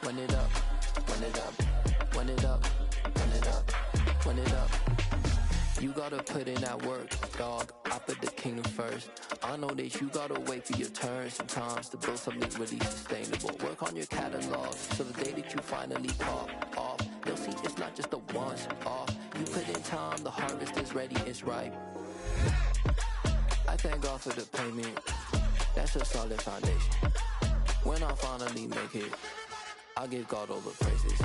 run it up, run it up, run it up, run it up, run it up. You gotta put in that work, dog. I put the kingdom first. I know that you gotta wait for your turn sometimes to build something really sustainable. Work on your catalog so the day that you finally pop off, they'll see it's not just a once off. You put in time, the harvest is ready, it's ripe. I thank God for the payment. That's a solid foundation. When I finally make it, I give God all the praises.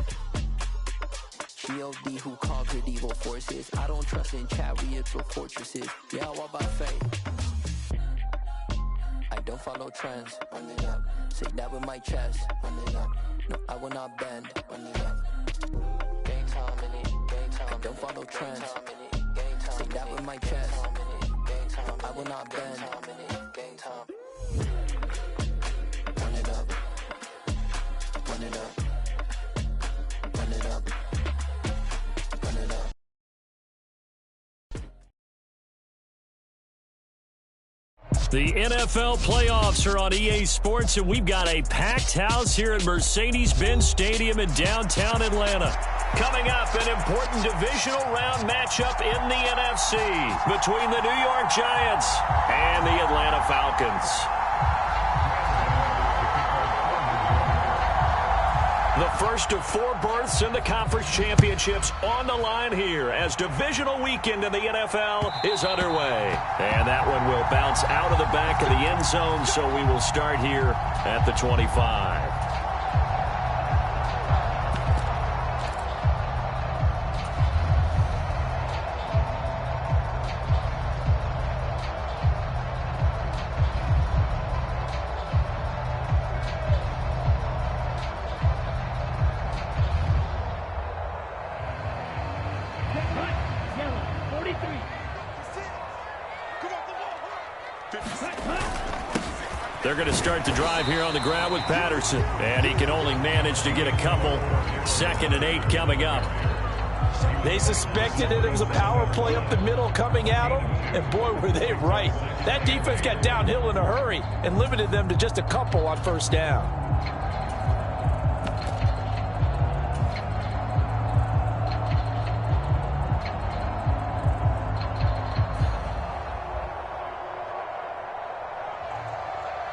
G.O.D. who conquered evil forces. I don't trust in chariots or fortresses. Yeah, I walk by faith. I don't follow trends. Run it up. Say that with my chest. Run it up. No, I will not bend. Run it up. Game time in it. Game time. I don't follow trends. Say that with my chest. I will not bend. Game time. Run it up. Run it up. Run it up. Run it up. The NFL playoffs are on EA Sports, and we've got a packed house here at Mercedes-Benz Stadium in downtown Atlanta. Coming up, an important divisional round matchup in the NFC between the New York Giants and the Atlanta Falcons. The first of 4 berths in the conference championships on the line here as divisional weekend in the NFL is underway. And that one will bounce out of the back of the end zone, so we will start here at the 25. They're going to start the drive here on the ground with Patterson. And he can only manage to get a couple. 2nd and 8 coming up. They suspected it was a power play up the middle coming at them. And boy, were they right. That defense got downhill in a hurry and limited them to just a couple on first down.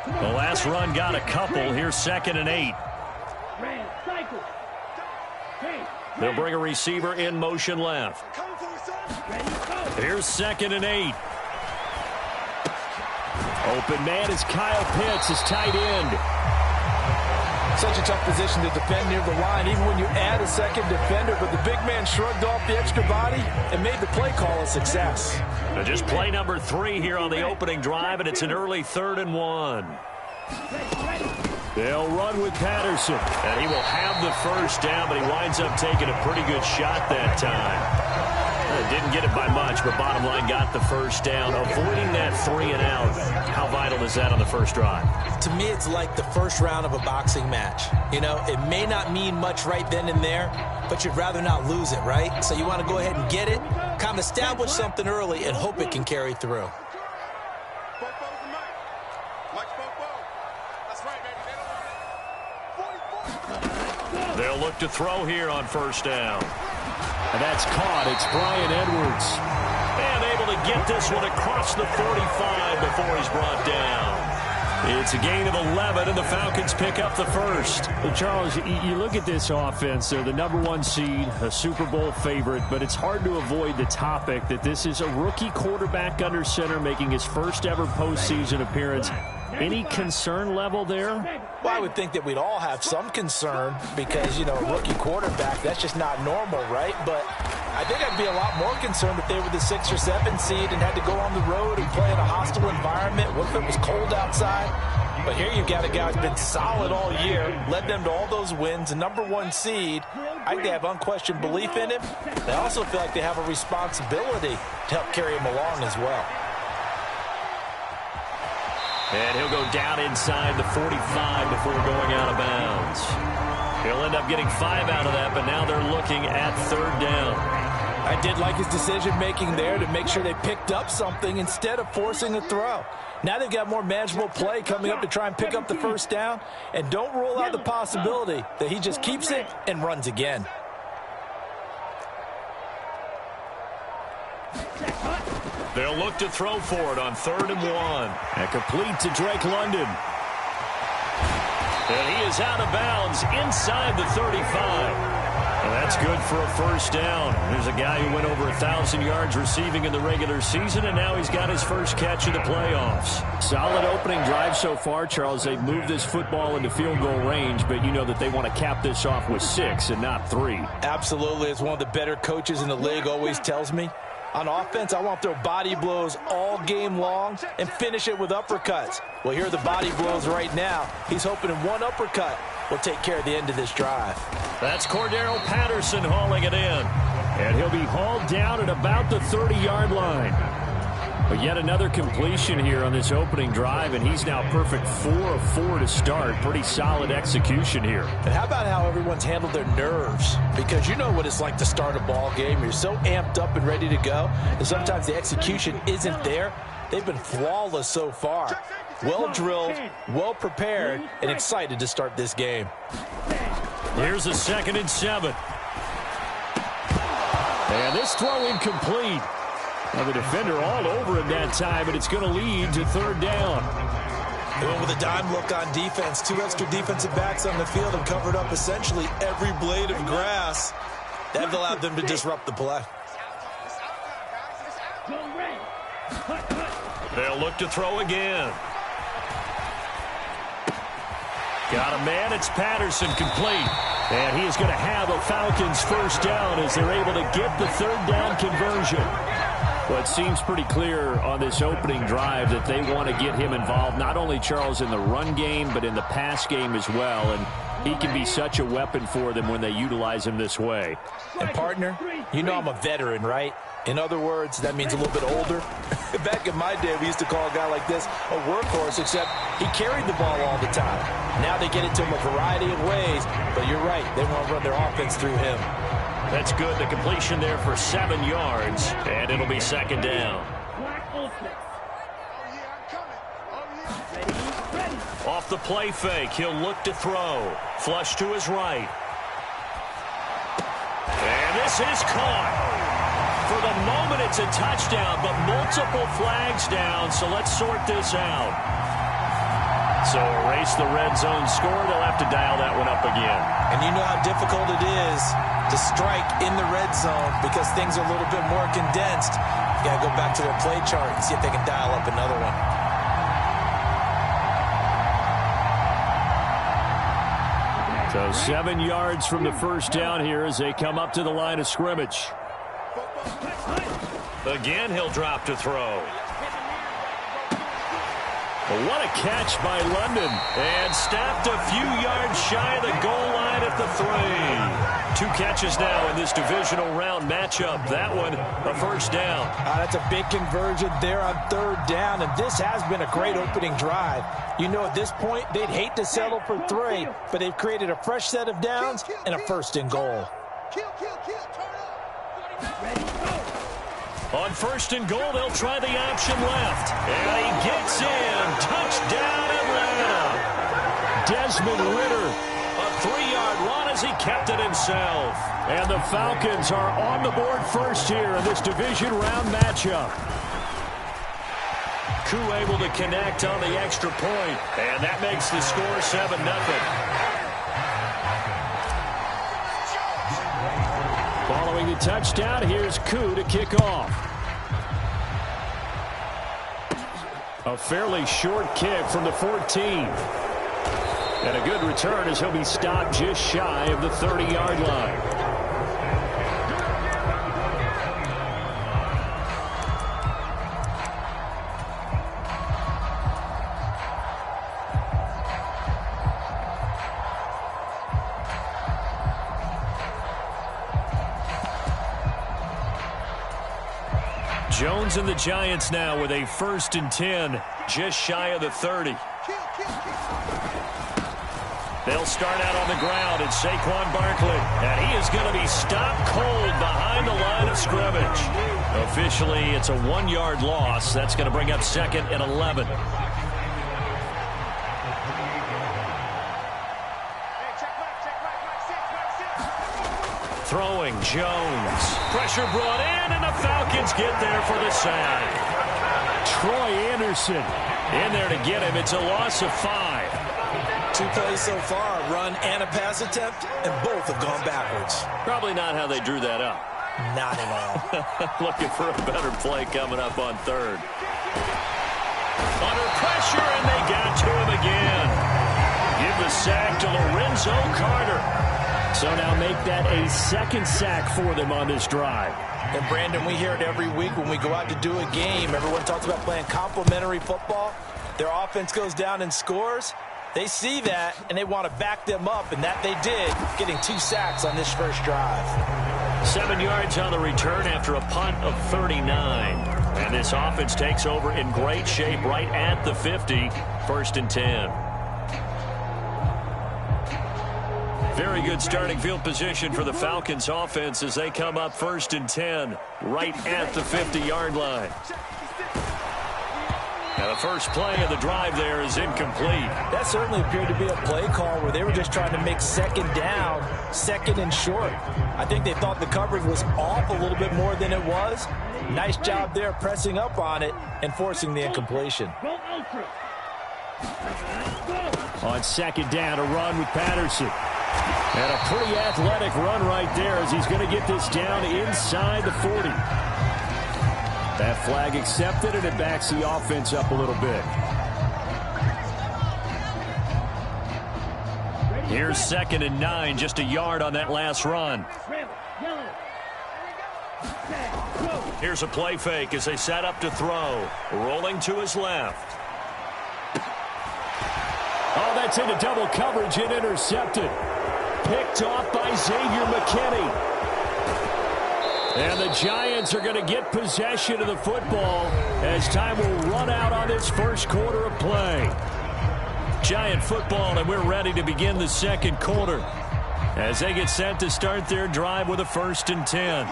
The last run got a couple. Here's 2nd and 8. They'll bring a receiver in motion left. Here's 2nd and 8. Open man is Kyle Pitts, his tight end. Such a tough position to defend near the line, even when you add a second defender. But the big man shrugged off the extra body and made the play call a success. Now just play number 3 here on the opening drive, and it's an early 3rd and 1. They'll run with Patterson, and he will have the first down, but he winds up taking a pretty good shot that time. Didn't get it by much, but bottom line got the first down. Avoiding that 3 and out, how vital is that on the first drive? To me, it's like the first round of a boxing match. You know, it may not mean much right then and there, but you'd rather not lose it, right? So you want to go ahead and get it, kind of establish something early, and hope it can carry through. They'll look to throw here on first down. And that's caught. It's Bryan Edwards. And able to get this one across the 45 before he's brought down. It's a gain of 11, and the Falcons pick up the first. Well, Charles, you look at this offense. They're the #1 seed, a Super Bowl favorite, but it's hard to avoid the topic that this is a rookie quarterback under center making his first ever postseason appearance. Any concern level there? Well, I would think that we'd all have some concern because, you know, a rookie quarterback, that's just not normal, right? But I think I'd be a lot more concerned if they were the 6 or 7 seed and had to go on the road and play in a hostile environment. What if it was cold outside? But here you've got a guy who's been solid all year, led them to all those wins, a #1 seed. I think they have unquestioned belief in him. They also feel like they have a responsibility to help carry him along as well. And he'll go down inside the 45 before going out of bounds. He'll end up getting 5 out of that, but now they're looking at 3rd down. I did like his decision-making there to make sure they picked up something instead of forcing a throw. Now they've got more manageable play coming up to try and pick up the first down. And don't rule out the possibility that he just keeps it and runs again. They'll look to throw for it on 3rd and 1. And complete to Drake London. And he is out of bounds inside the 35. And that's good for a first down. There's a guy who went over 1,000 yards receiving in the regular season, and now he's got his first catch in the playoffs. Solid opening drive so far, Charles. They've moved this football into field goal range, but you know that they want to cap this off with 6 and not 3. Absolutely. As one of the better coaches in the league always tells me, on offense, I want to throw body blows all game long and finish it with uppercuts. Well, here are the body blows right now. He's hoping in one uppercut will take care of the end of this drive. That's Cordero Patterson hauling it in. And he'll be hauled down at about the 30-yard line. But yet another completion here on this opening drive, and he's now perfect 4 of 4 to start. Pretty solid execution here. And how about how everyone's handled their nerves? Because you know what it's like to start a ball game. You're so amped up and ready to go, and sometimes the execution isn't there. They've been flawless so far. Well drilled, well prepared, and excited to start this game. Here's a 2nd and 7. And this throw incomplete. Now the defender all over him that time, and it's going to lead to 3rd down. They went with a dime look on defense. 2 extra defensive backs on the field and covered up essentially every blade of grass. That allowed them to disrupt the play. They'll look to throw again. Got a man. It's Patterson, complete. And he is going to have a Falcons first down as they're able to get the 3rd down conversion. Well, it seems pretty clear on this opening drive that they want to get him involved, not only, Charles, in the run game, but in the pass game as well. And he can be such a weapon for them when they utilize him this way. And, partner, you know I'm a veteran, right? In other words, that means a little bit older. Back in my day, we used to call a guy like this a workhorse, except he carried the ball all the time. Now they get it to him a variety of ways, but you're right. They want to run their offense through him. That's good. The completion there for 7 yards, and it'll be 2nd down. Off the play fake, he'll look to throw. Flush to his right. And this is caught. For the moment, it's a touchdown, but multiple flags down, so let's sort this out. So erase the red zone score. They'll have to dial that one up again. And you know how difficult it is to strike in the red zone because things are a little bit more condensed. You got to go back to their play chart and see if they can dial up another one. So 7 yards from the first down here as they come up to the line of scrimmage. Again, he'll drop to throw. What a catch by London. And stopped a few yards shy of the goal line at the 3. 2 catches now in this divisional round matchup. That one, a first down. That's a big conversion there on 3rd down, and this has been a great opening drive. You know, at this point, they'd hate to settle for 3, but they've created a fresh set of downs and a 1st and goal. On 1st and goal, they'll try the option left. And he gets in. Touchdown, Atlanta. Desmond Ridder. A 3-yard run as he kept it himself. And the Falcons are on the board first here in this division round matchup. Koo able to connect on the extra point. And that makes the score 7-0. Following the touchdown, here's Koo to kick off. A fairly short kick from the 14. And a good return as he'll be stopped just shy of the 30-yard line. Jones and the Giants now with a 1st and 10, just shy of the 30. They'll start out on the ground. It's Saquon Barkley. And he is going to be stopped cold behind the line of scrimmage. Officially, it's a 1-yard loss. That's going to bring up 2nd and 11. Throwing Jones. Pressure brought in, and the Falcons get there for the sack. Troy Anderson in there to get him. It's a loss of 5. 2 plays so far, run and a pass attempt, and both have gone backwards. Probably not how they drew that up. Not at all. Looking for a better play coming up on 3rd. Under pressure, and they got to him again. Give the sack to Lorenzo Carter. So now make that a 2nd sack for them on this drive. And, Brandon, we hear it every week when we go out to do a game. Everyone talks about playing complementary football. Their offense goes down and scores. They see that, and they want to back them up, and that they did, getting 2 sacks on this first drive. 7 yards on the return after a punt of 39. And this offense takes over in great shape right at the 50, 1st and 10. Very good starting field position for the Falcons offense as they come up 1st and 10 right at the 50-yard line. Now the first play of the drive there is incomplete. That certainly appeared to be a play call where they were just trying to make 2nd down, 2nd and short. I think they thought the coverage was off a little bit more than it was. Nice job there pressing up on it and forcing the incompletion. On 2nd down, a run with Patterson. And a pretty athletic run right there as he's going to get this down inside the 40. That flag accepted, and it backs the offense up a little bit. Here's 2nd and 9, just a yard on that last run. Here's a play fake as they set up to throw. Rolling to his left. Oh, that's into double coverage and intercepted. Picked off by Xavier McKinney. And the Giants are going to get possession of the football as time will run out on this first quarter of play. Giant football, and we're ready to begin the 2nd quarter as they get set to start their drive with a 1st and 10.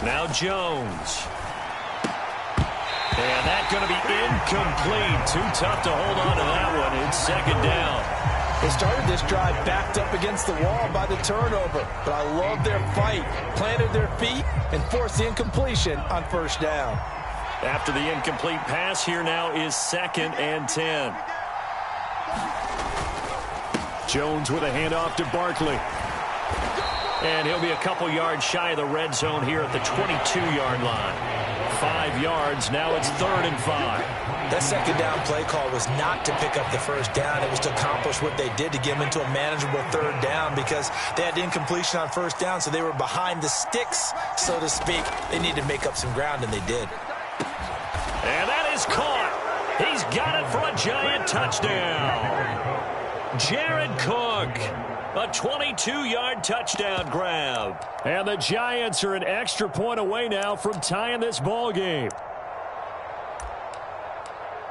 Now Jones. And that's going to be incomplete. Too tough to hold on to that one. It's 2nd down. They started this drive backed up against the wall by the turnover, but I love their fight. Planted their feet and forced the incompletion on 1st down. After the incomplete pass, here now is 2nd and 10. Jones with a handoff to Barkley. And he'll be a couple yards shy of the red zone here at the 22-yard line. 5 yards. Now it's 3rd and 5. That 2nd down play call was not to pick up the 1st down. It was to accomplish what they did to get them into a manageable 3rd down because they had incompletion on 1st down, so they were behind the sticks, so to speak. They needed to make up some ground, and they did. And that is caught. He's got it for a Giant touchdown. Jared Cook. A 22-yard touchdown grab. And the Giants are an extra point away now from tying this ball game.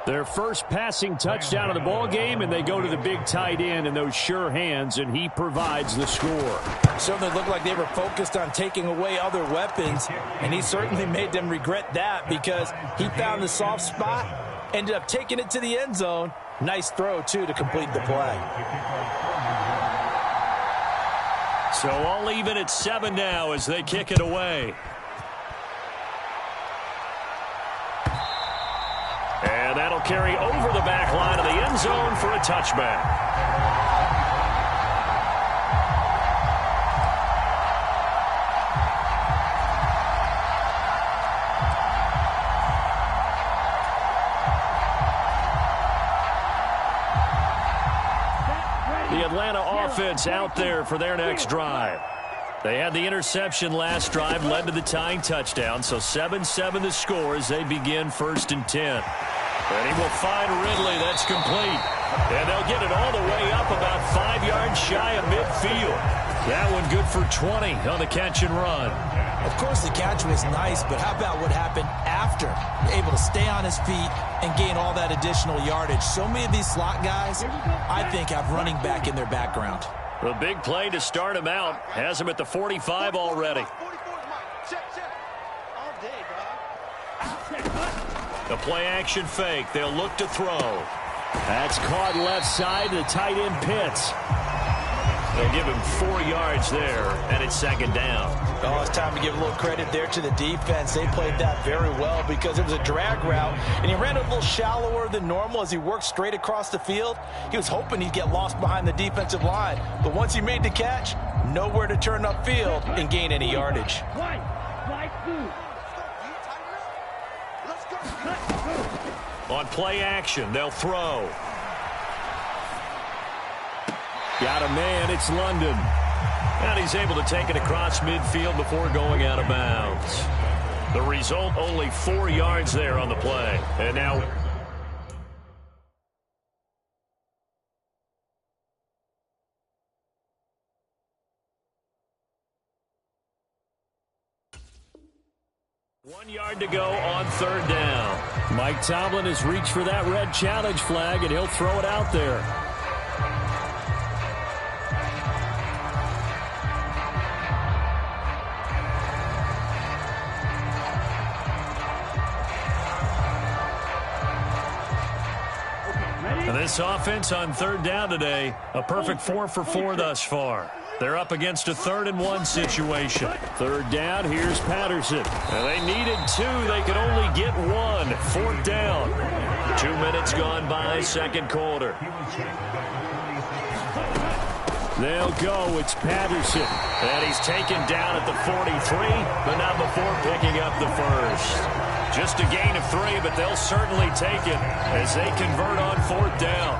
Their first passing touchdown of the ball game, and they go to the big tight end in those sure hands, and he provides the score. Certainly looked like they were focused on taking away other weapons, and he certainly made them regret that because he found the soft spot, ended up taking it to the end zone. Nice throw, too, to complete the play. So all even at 7 now as they kick it away. And that'll carry over the back line of the end zone for a touchback. The Atlanta offense out there for their next drive. They had the interception last drive, led to the tying touchdown, so 7-7 the score as they begin 1st and 10. And he will find Ridley. That's complete. And they'll get it all the way up about 5 yards shy of midfield. That one good for 20 on the catch and run. Of course, the catch was nice, but how about what happened after? Able to stay on his feet and gain all that additional yardage. So many of these slot guys, I think, have running back in their background. The big play to start him out has him at the 45 already. The play action fake. They'll look to throw. That's caught left side. The tight end Pitts. They'll give him 4 yards there, and it's second down. Oh, it's time to give a little credit there to the defense. They played that very well because it was a drag route, and he ran a little shallower than normal as he worked straight across the field. He was hoping he'd get lost behind the defensive line, but once he made the catch, nowhere to turn upfield and gain any yardage. On play action, they'll throw. Got a man, it's London. And he's able to take it across midfield before going out of bounds. The result, only 4 yards there on the play. And now... One yard to go on third down. Mike Tomlin has reached for that red challenge flag, and he'll throw it out there. And this offense on third down today, a perfect 4 for 4 thus far. They're up against a 3rd and 1 situation. Third down, here's Patterson. And they needed 2. They could only get 1. 4th down. 2 minutes gone by, second quarter. They'll go. It's Patterson. And he's taken down at the 43, but not before picking up the first. Just a gain of 3, but they'll certainly take it as they convert on 4th down.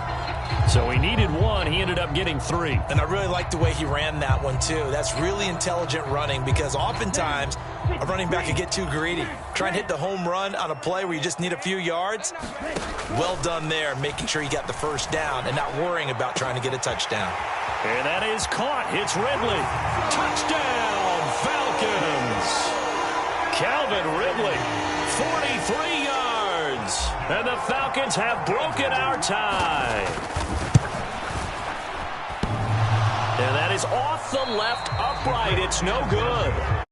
So he needed 1. He ended up getting 3. And I really like the way he ran that one, too. That's really intelligent running because oftentimes a running back can get too greedy. Try and hit the home run on a play where you just need a few yards. Well done there, making sure you got the first down and not worrying about trying to get a touchdown. And that is caught. It's Ridley. Touchdown, Falcons. Calvin Ridley, 43 yards. And the Falcons have broken our tie. And that is off the left upright. It's no good.